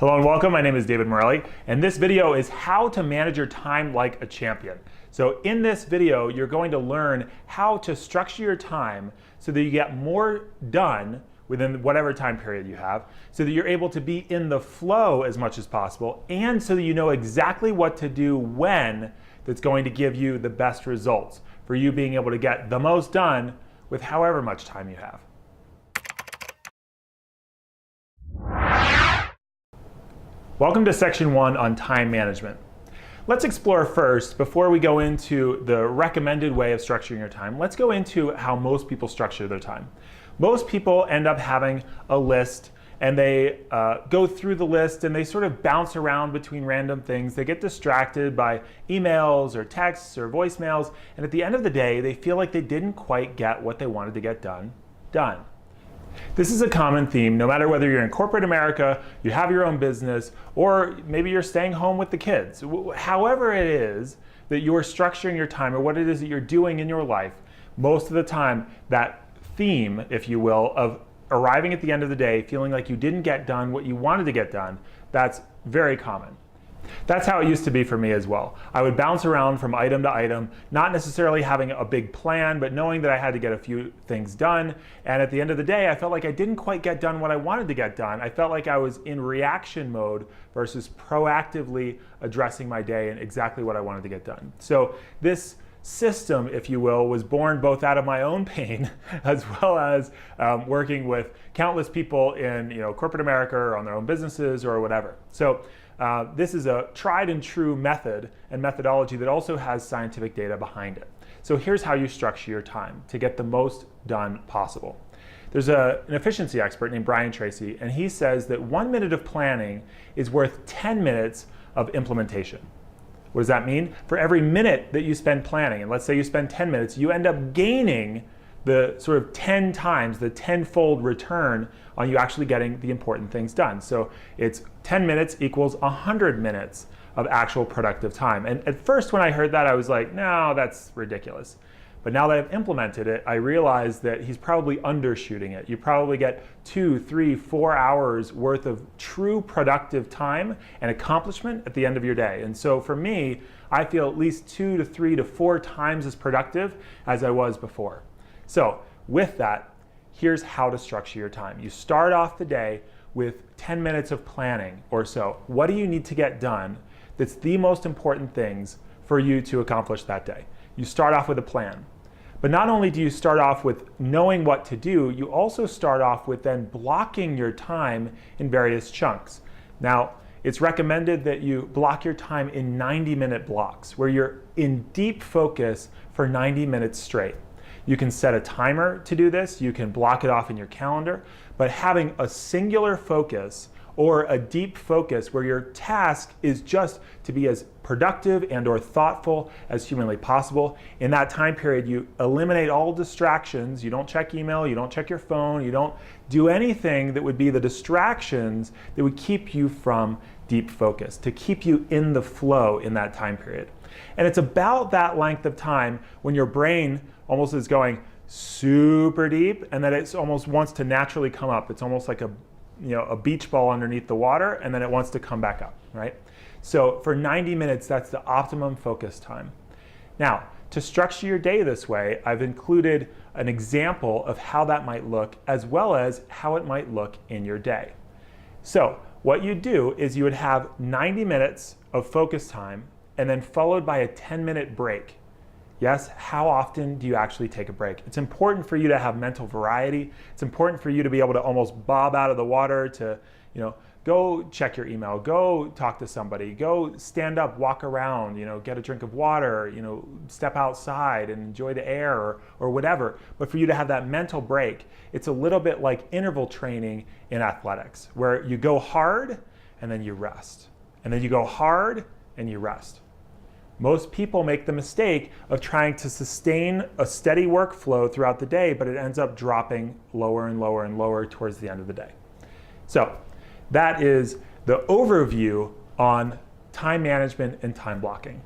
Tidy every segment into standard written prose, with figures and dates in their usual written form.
Hello and welcome, my name is David Morelli, and this video is how to manage your time like a champion. So in this video, you're going to learn how to structure your time so that you get more done within whatever time period you have, so that you're able to be in the flow as much as possible, and so that you know exactly what to do when that's going to give you the best results for you being able to get the most done with however much time you have. Welcome to section 1 on time management. Let's explore first, before we go into the recommended way of structuring your time, let's go into how most people structure their time. Most people end up having a list and they go through the list and they sort of bounce around between random things. They get distracted by emails or texts or voicemails, and at the end of the day, they feel like they didn't quite get what they wanted to get done. This is a common theme, no matter whether you're in corporate America, you have your own business, or maybe you're staying home with the kids. However it is that you're structuring your time or what it is that you're doing in your life, most of the time that theme, if you will, of arriving at the end of the day feeling like you didn't get done what you wanted to get done, that's very common. That's how it used to be for me as well. I would bounce around from item to item, not necessarily having a big plan, but knowing that I had to get a few things done. And at the end of the day, I felt like I didn't quite get done what I wanted to get done. I felt like I was in reaction mode versus proactively addressing my day and exactly what I wanted to get done. So this system, if you will, was born both out of my own pain as well as working with countless people in corporate America or on their own businesses or whatever. So this is a tried and true method and methodology that also has scientific data behind it. So here's how you structure your time to get the most done possible. There's an efficiency expert named Brian Tracy, and he says that 1 minute of planning is worth 10 minutes of implementation. What does that mean? For every minute that you spend planning, and let's say you spend 10 minutes, you end up gaining the sort of 10 times, the tenfold return on you actually getting the important things done. So it's 10 minutes equals 100 minutes of actual productive time. And at first when I heard that, I was like, no, that's ridiculous. But now that I've implemented it, I realize that he's probably undershooting it. You probably get 2, 3, 4 hours worth of true productive time and accomplishment at the end of your day. And so for me, I feel at least 2 to 3 to 4 times as productive as I was before. So with that, here's how to structure your time. You start off the day with 10 minutes of planning or so. What do you need to get done that's the most important things for you to accomplish that day? You start off with a plan. But not only do you start off with knowing what to do, you also start off with then blocking your time in various chunks. Now, it's recommended that you block your time in 90-minute blocks where you're in deep focus for 90 minutes straight. You can set a timer to do this, you can block it off in your calendar, but having a singular focus or a deep focus where your task is just to be as productive and or thoughtful as humanly possible. In that time period, you eliminate all distractions. You don't check email, you don't check your phone, you don't do anything that would be the distractions that would keep you from deep focus, to keep you in the flow in that time period. And it's about that length of time when your brain almost is going super deep and then it almost wants to naturally come up. It's almost like a beach ball underneath the water, and then it wants to come back up, right? So for 90 minutes, that's the optimum focus time. Now, to structure your day this way, I've included an example of how that might look, as well as how it might look in your day. So what you do is you would have 90 minutes of focus time, and then followed by a 10-minute break. Yes, how often do you actually take a break? It's important for you to have mental variety. It's important for you to be able to almost bob out of the water to, go check your email, go talk to somebody, go stand up, walk around, get a drink of water, step outside and enjoy the air or whatever. But for you to have that mental break, it's a little bit like interval training in athletics, where you go hard and then you rest. And then you go hard and you rest. Most people make the mistake of trying to sustain a steady workflow throughout the day, but it ends up dropping lower and lower and lower towards the end of the day. So that is the overview on time management and time blocking.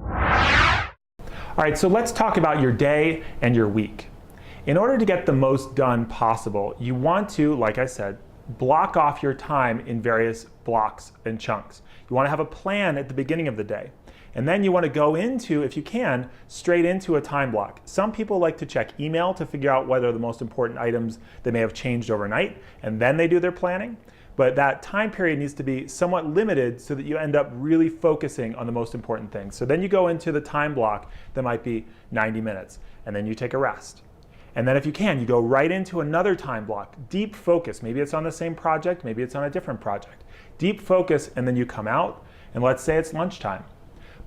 All right, so let's talk about your day and your week. In order to get the most done possible, you want to, like I said, block off your time in various blocks and chunks. You want to have a plan at the beginning of the day. And then you want to go into, if you can, straight into a time block. Some people like to check email to figure out what are the most important items that may have changed overnight, and then they do their planning. But that time period needs to be somewhat limited so that you end up really focusing on the most important things. So then you go into the time block that might be 90 minutes, and then you take a rest. And then if you can, you go right into another time block, deep focus. Maybe it's on the same project, maybe it's on a different project. Deep focus, and then you come out, and let's say it's lunchtime.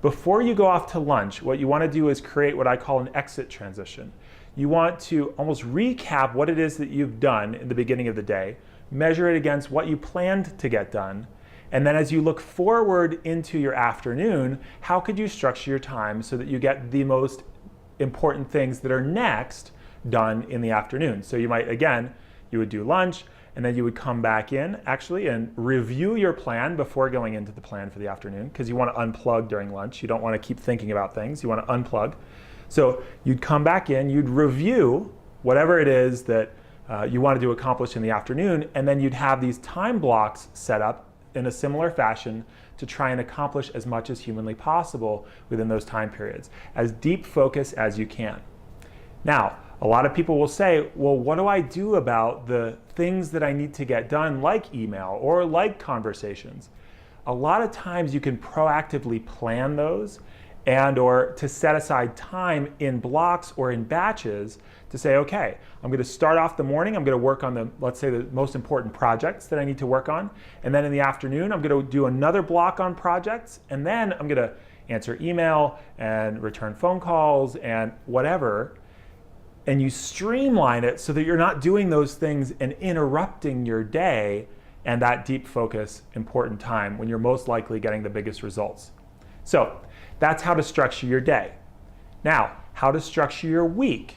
Before you go off to lunch, what you want to do is create what I call an exit transition. You want to almost recap what it is that you've done in the beginning of the day, measure it against what you planned to get done, and then as you look forward into your afternoon, how could you structure your time so that you get the most important things that are next done in the afternoon. So you might, again, you would do lunch, and then you would come back in actually and review your plan before going into the plan for the afternoon, because you want to unplug during lunch. You don't want to keep thinking about things. You want to unplug. So you'd come back in, you'd review whatever it is that you wanted to accomplish in the afternoon, and then you'd have these time blocks set up in a similar fashion to try and accomplish as much as humanly possible within those time periods, as deep focus as you can. Now, a lot of people will say, well, what do I do about the things that I need to get done, like email or like conversations? A lot of times you can proactively plan those and or to set aside time in blocks or in batches to say, okay, I'm going to start off the morning, I'm going to work on the, let's say, the most important projects that I need to work on. And then in the afternoon, I'm going to do another block on projects. And then I'm going to answer email and return phone calls and whatever. And you streamline it so that you're not doing those things and interrupting your day and that deep focus, important time when you're most likely getting the biggest results. So that's how to structure your day. Now, how to structure your week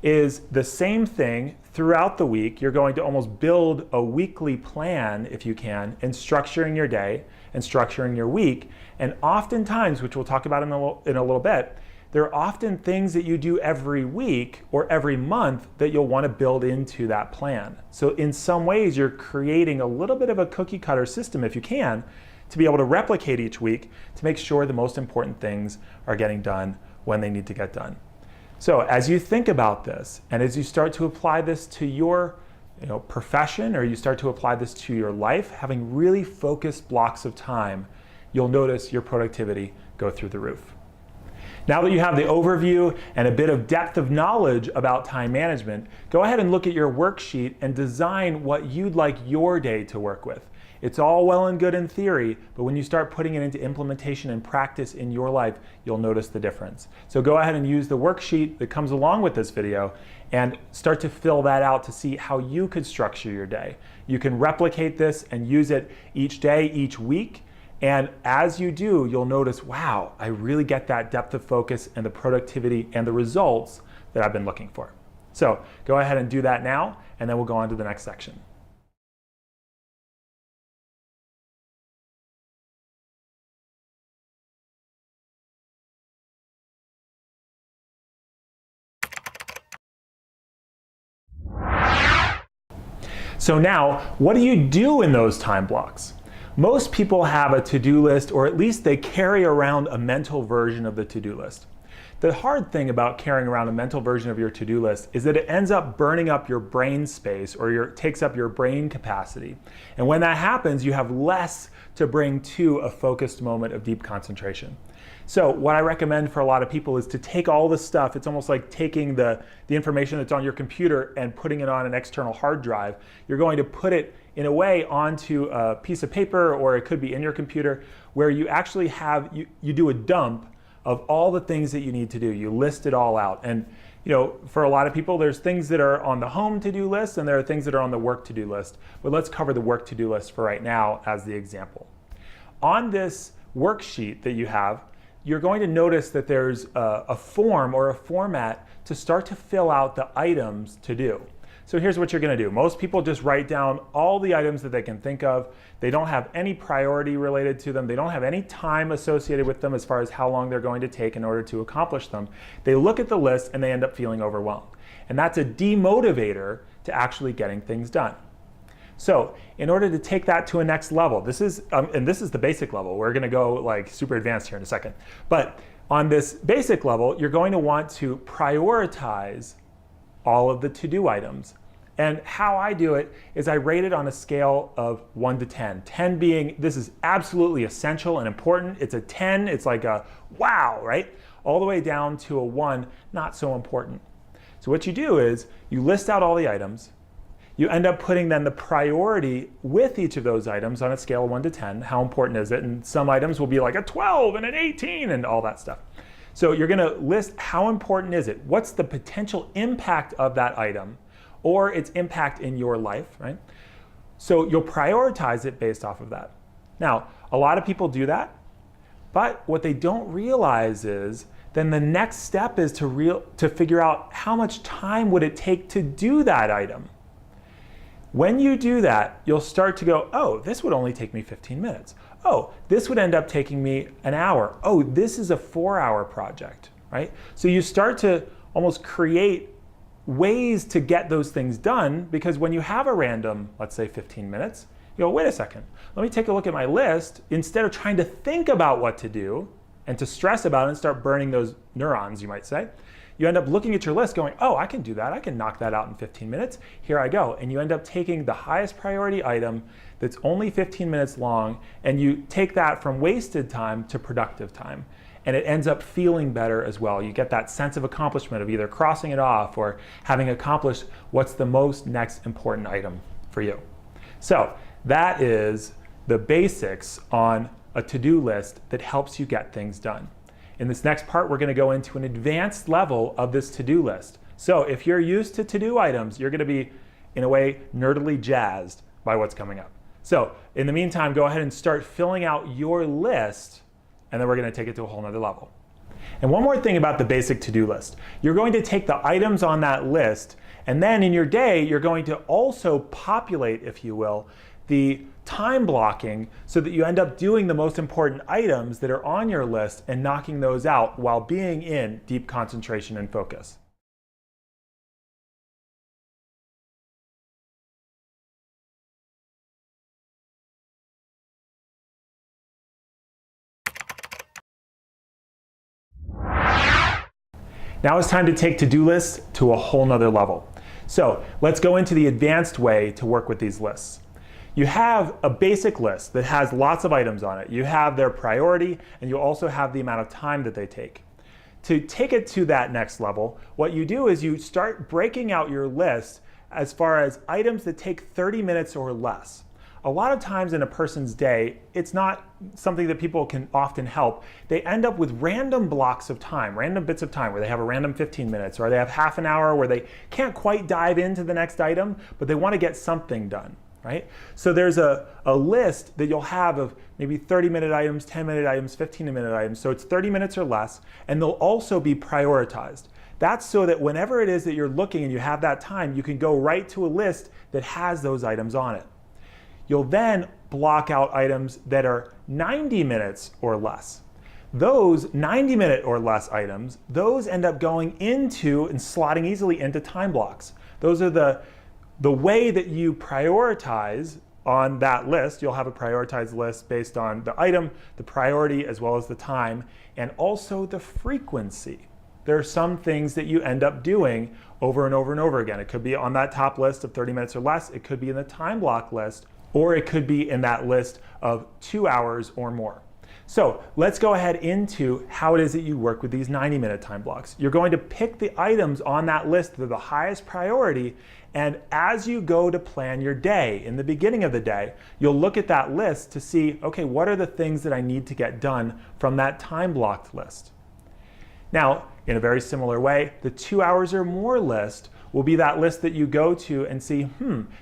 is the same thing throughout the week. You're going to almost build a weekly plan, if you can, in structuring your day and structuring your week. And oftentimes, which we'll talk about in a little bit, there are often things that you do every week or every month that you'll want to build into that plan. So in some ways, you're creating a little bit of a cookie cutter system, if you can, to be able to replicate each week to make sure the most important things are getting done when they need to get done. So as you think about this, and as you start to apply this to your profession, or you start to apply this to your life, having really focused blocks of time, you'll notice your productivity go through the roof. Now that you have the overview and a bit of depth of knowledge about time management, go ahead and look at your worksheet and design what you'd like your day to work with. It's all well and good in theory, but when you start putting it into implementation and practice in your life, you'll notice the difference. So go ahead and use the worksheet that comes along with this video and start to fill that out to see how you could structure your day. You can replicate this and use it each day, each week. And as you do, you'll notice, wow, I really get that depth of focus and the productivity and the results that I've been looking for. So go ahead and do that now, and then we'll go on to the next section. So now, what do you do in those time blocks? Most people have a to-do list, or at least they carry around a mental version of the to-do list. The hard thing about carrying around a mental version of your to-do list is that it ends up burning up your brain space, or takes up your brain capacity. And when that happens, you have less to bring to a focused moment of deep concentration. So what I recommend for a lot of people is to take all this stuff. It's almost like taking the information that's on your computer and putting it on an external hard drive. You're going to put it in a way onto a piece of paper, or it could be in your computer, where you actually have, you do a dump of all the things that you need to do. You list it all out. And for a lot of people, there's things that are on the home to-do list and there are things that are on the work to-do list. But let's cover the work to-do list for right now as the example. On this worksheet that you have, you're going to notice that there's a form or a format to start to fill out the items to do. So here's what you're going to do. Most people just write down all the items that they can think of. They don't have any priority related to them. They don't have any time associated with them as far as how long they're going to take in order to accomplish them. They look at the list and they end up feeling overwhelmed. And that's a demotivator to actually getting things done. So in order to take that to a next level, this is the basic level. We're going to go like super advanced here in a second. But on this basic level, you're going to want to prioritize all of the to-do items. And how I do it is I rate it on a scale of 1 to 10. 10 being, this is absolutely essential and important. It's a 10, it's like a wow, right? All the way down to a 1, not so important. So what you do is you list out all the items. You end up putting then the priority with each of those items on a scale of 1 to 10. How important is it? And some items will be like a 12 and an 18 and all that stuff. So you're going to list how important is it? What's the potential impact of that item or its impact in your life, right? So you'll prioritize it based off of that. Now, a lot of people do that, but what they don't realize is then the next step is to figure out how much time would it take to do that item. When you do that, you'll start to go, oh, this would only take me 15 minutes. Oh, this would end up taking me an hour. Oh, this is a 4-hour project, right? So you start to almost create ways to get those things done, because when you have a random, let's say 15 minutes, you go, wait a second, let me take a look at my list. Instead of trying to think about what to do and to stress about it and start burning those neurons, you might say, you end up looking at your list going, oh, I can do that. I can knock that out in 15 minutes. Here I go. And you end up taking the highest priority item that's only 15 minutes long, and you take that from wasted time to productive time. And it ends up feeling better as well. You get that sense of accomplishment of either crossing it off or having accomplished what's the most next important item for you. So that is the basics on a to-do list that helps you get things done. In this next part, we're going to go into an advanced level of this to-do list. So if you're used to to-do items, you're going to be, in a way, nerdily jazzed by what's coming up. So in the meantime, go ahead and start filling out your list, and then we're going to take it to a whole nother level. And one more thing about the basic to-do list. You're going to take the items on that list, and then in your day, you're going to also populate, if you will, the time blocking so that you end up doing the most important items that are on your list and knocking those out while being in deep concentration and focus. Now it's time to take to-do lists to a whole nother level. So let's go into the advanced way to work with these lists. You have a basic list that has lots of items on it. You have their priority, and you also have the amount of time that they take. To take it to that next level, what you do is you start breaking out your list as far as items that take 30 minutes or less. A lot of times in a person's day, it's not something that people can often help. They end up with random blocks of time, random bits of time where they have a random 15 minutes, or they have half an hour where they can't quite dive into the next item, but they want to get something done. Right? So there's a list that you'll have of maybe 30-minute items, 10-minute items, 15-minute items. So it's 30 minutes or less, and they'll also be prioritized. That's so that whenever it is that you're looking and you have that time, you can go right to a list that has those items on it. You'll then block out items that are 90 minutes or less. Those 90-minute or less items, those end up going into and slotting easily into time blocks. Those are the way that you prioritize on that list. You'll have a prioritized list based on the item, the priority, as well as the time, and also the frequency. There are some things that you end up doing over and over and over again. It could be on that top list of 30 minutes or less. It could be in the time block list, or it could be in that list of 2 hours or more. So let's go ahead into how it is that you work with these 90-minute time blocks. You're going to pick the items on that list that are the highest priority, and as you go to plan your day, in the beginning of the day, you'll look at that list to see, okay, what are the things that I need to get done from that time blocked list? Now, in a very similar way, the 2 hours or more list will be that list that you go to and see,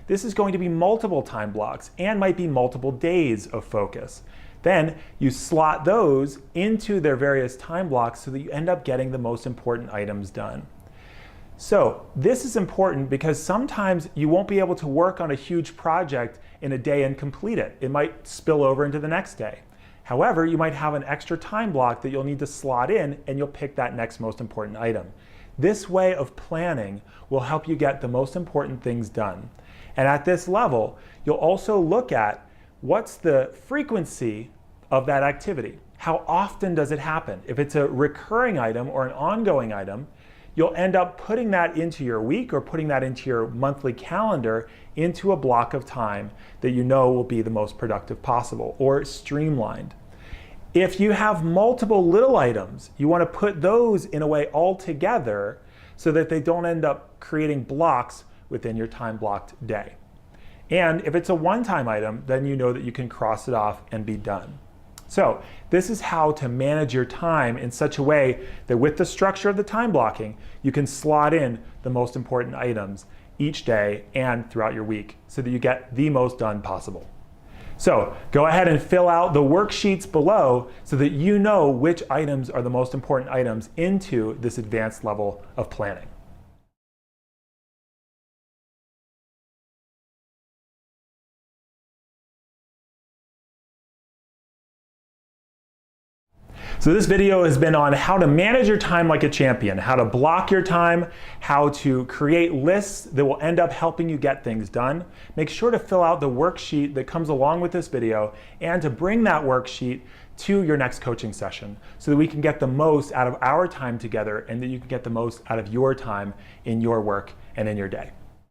this is going to be multiple time blocks and might be multiple days of focus. Then you slot those into their various time blocks so that you end up getting the most important items done. So this is important because sometimes you won't be able to work on a huge project in a day and complete it. It might spill over into the next day. However, you might have an extra time block that you'll need to slot in, and you'll pick that next most important item. This way of planning will help you get the most important things done. And at this level, you'll also look at what's the frequency of that activity. How often does it happen? If it's a recurring item or an ongoing item, you'll end up putting that into your week or putting that into your monthly calendar into a block of time that you know will be the most productive possible or streamlined. If you have multiple little items, you want to put those in a way all together so that they don't end up creating blocks within your time blocked day. And if it's a one-time item, then you know that you can cross it off and be done. So this is how to manage your time in such a way that with the structure of the time blocking, you can slot in the most important items each day and throughout your week so that you get the most done possible. So go ahead and fill out the worksheets below so that you know which items are the most important items into this advanced level of planning. So this video has been on how to manage your time like a champion, how to block your time, how to create lists that will end up helping you get things done. Make sure to fill out the worksheet that comes along with this video and to bring that worksheet to your next coaching session so that we can get the most out of our time together and that you can get the most out of your time in your work and in your day.